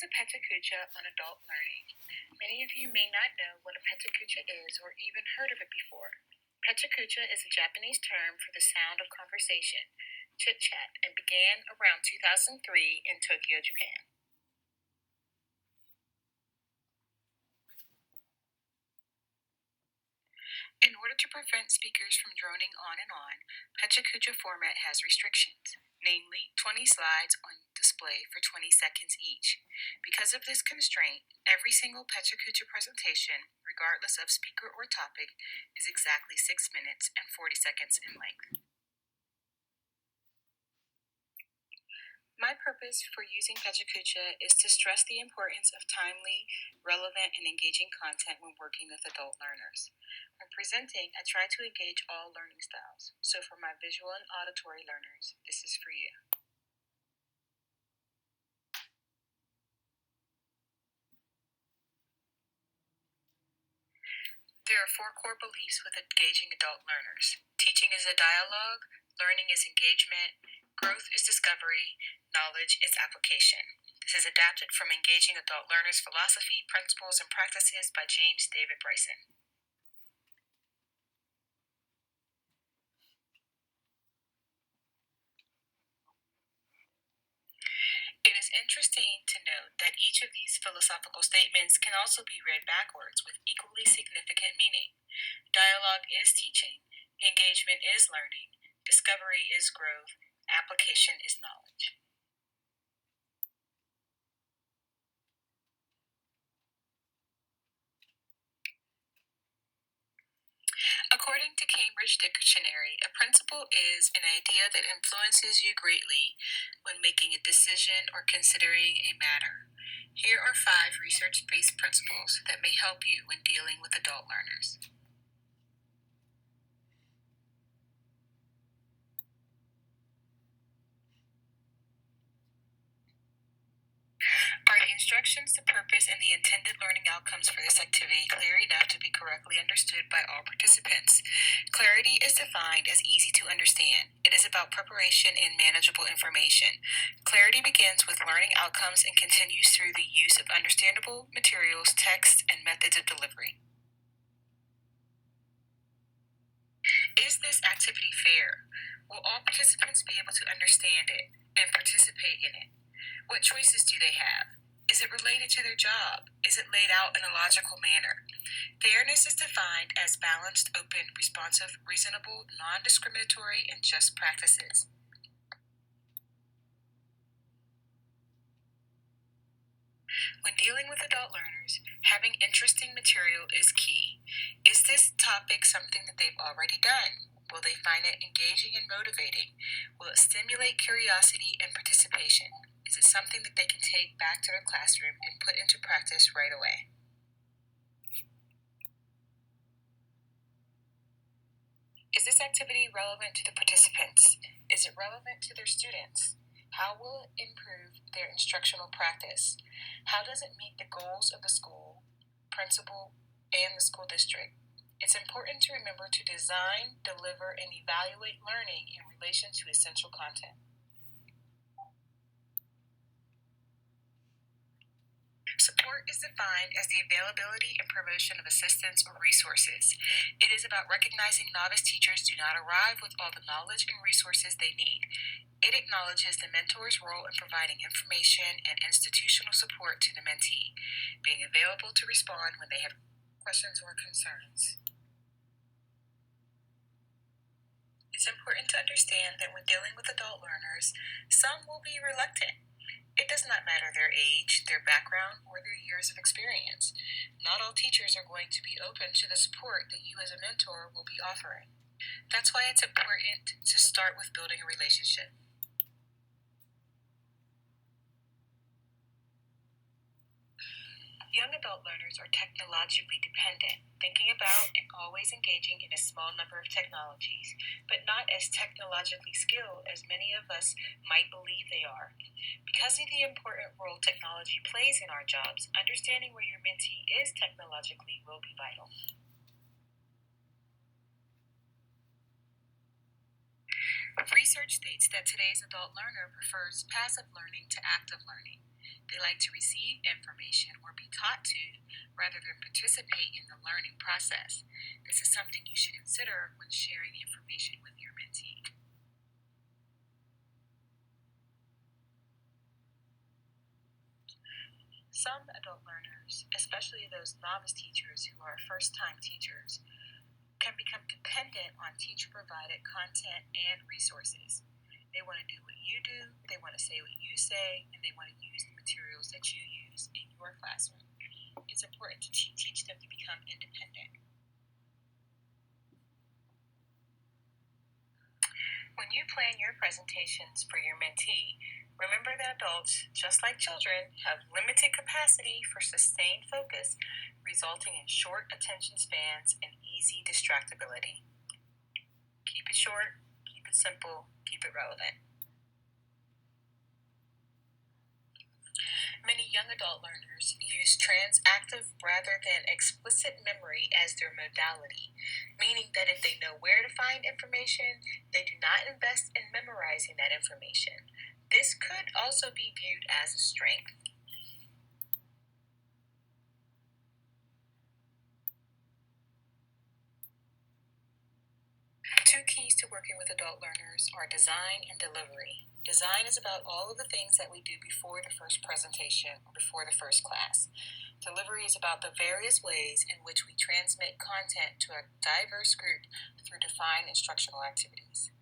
is a pecha kucha on adult learning. Many of you may not know what a pecha kucha is or even heard of it before. Pecha kucha is a Japanese term for the sound of conversation, chit chat, and began around 2003 in Tokyo, Japan. In order to prevent speakers from droning on and on, pecha kucha format has restrictions, namely 20 slides on display for 20 seconds each. Because of this constraint, every single pecha kucha presentation, regardless of speaker or topic, is exactly 6 minutes and 40 seconds in length. My purpose for using pecha kucha is to stress the importance of timely, relevant, and engaging content when working with adult learners. When presenting, I try to engage all learning styles, so for my visual and auditory learners, this is for you. There are 4 core beliefs with engaging adult learners. Teaching is a dialogue, learning is engagement, growth is discovery, knowledge is application. This is adapted from Engaging Adult Learners Philosophy, Principles, and Practices by James David Bryson. It is interesting to note that each of these philosophical statements can also be read backwards with equally significant meaning. Dialogue is teaching, engagement is learning, discovery is growth, application is knowledge. According to Cambridge Dictionary, a principle is an idea that influences you greatly when making a decision or considering a matter. Here are 5 research-based principles that may help you when dealing with adult learners. Are the instructions, the purpose, and the intended learning outcomes for this activity clear enough to be correctly understood by all participants? Clarity is defined as easy to understand. It is about preparation and manageable information. Clarity begins with learning outcomes and continues through the use of understandable materials, text, and methods of delivery. Is this activity fair? Will all participants be able to understand it and participate in it? What choices do they have? Is it related to their job? Is it laid out in a logical manner? Fairness is defined as balanced, open, responsive, reasonable, non-discriminatory, and just practices. When dealing with adult learners, having interesting material is key. Is this topic something that they've already done? Will they find it engaging and motivating? Will it stimulate curiosity and participation? Is it something that they can take back to their classroom and put into practice right away? Is this activity relevant to the participants? Is it relevant to their students? How will it improve their instructional practice? How does it meet the goals of the school, principal, and the school district? It's important to remember to design, deliver, and evaluate learning in relation to essential content. Support is defined as the availability and promotion of assistance or resources. It is about recognizing novice teachers do not arrive with all the knowledge and resources they need. It acknowledges the mentor's role in providing information and institutional support to the mentee, being available to respond when they have questions or concerns. It's important to understand that when dealing with adult learners, some will be reluctant. It does not matter their age, their background, or their years of experience. Not all teachers are going to be open to the support that you as a mentor will be offering. That's why it's important to start with building a relationship. Young adult learners are technologically dependent, thinking about and always engaging in a small number of technologies, but not as technologically skilled as many of us might believe they are. Because of the important role technology plays in our jobs, understanding where your mentee is technologically will be vital. Research states that today's adult learner prefers passive learning to active learning. They like to receive information or be taught to rather than participate in the learning process. This is something you should consider when sharing information with your mentee. Some adult learners, especially those novice teachers who are first-time teachers, can become dependent on teacher-provided content and resources. They want to do what you do, they want to say what you say, and they want to use the materials that you use in your classroom. It's important to teach them to become independent. When you plan your presentations for your mentee, remember that adults, just like children, have limited capacity for sustained focus, resulting in short attention spans and easy distractibility. Keep it short, keep it simple, keep it relevant. Many young adult learners use transactive rather than explicit memory as their modality, meaning that if they know where to find information, they do not invest in memorizing that information. This could also be viewed as a strength. Two keys to working with adult learners are design and delivery. Design is about all of the things that we do before the first presentation or before the first class. Delivery is about the various ways in which we transmit content to a diverse group through defined instructional activities.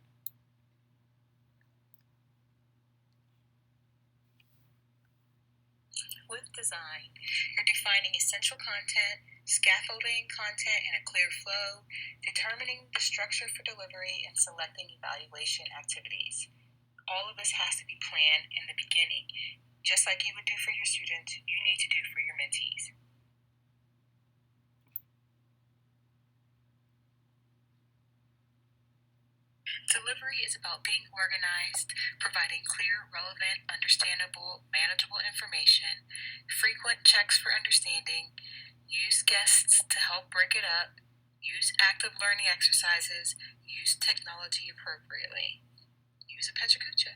With design, you're defining essential content, scaffolding content in a clear flow, determining the structure for delivery, and selecting evaluation activities. All of this has to be planned in the beginning, just like you would do for your students, you need to do for your mentees. Delivery is about being organized, providing clear, relevant, understandable, manageable information, frequent checks for understanding, use guests to help break it up, use active learning exercises, use technology appropriately. Use a pecha kucha.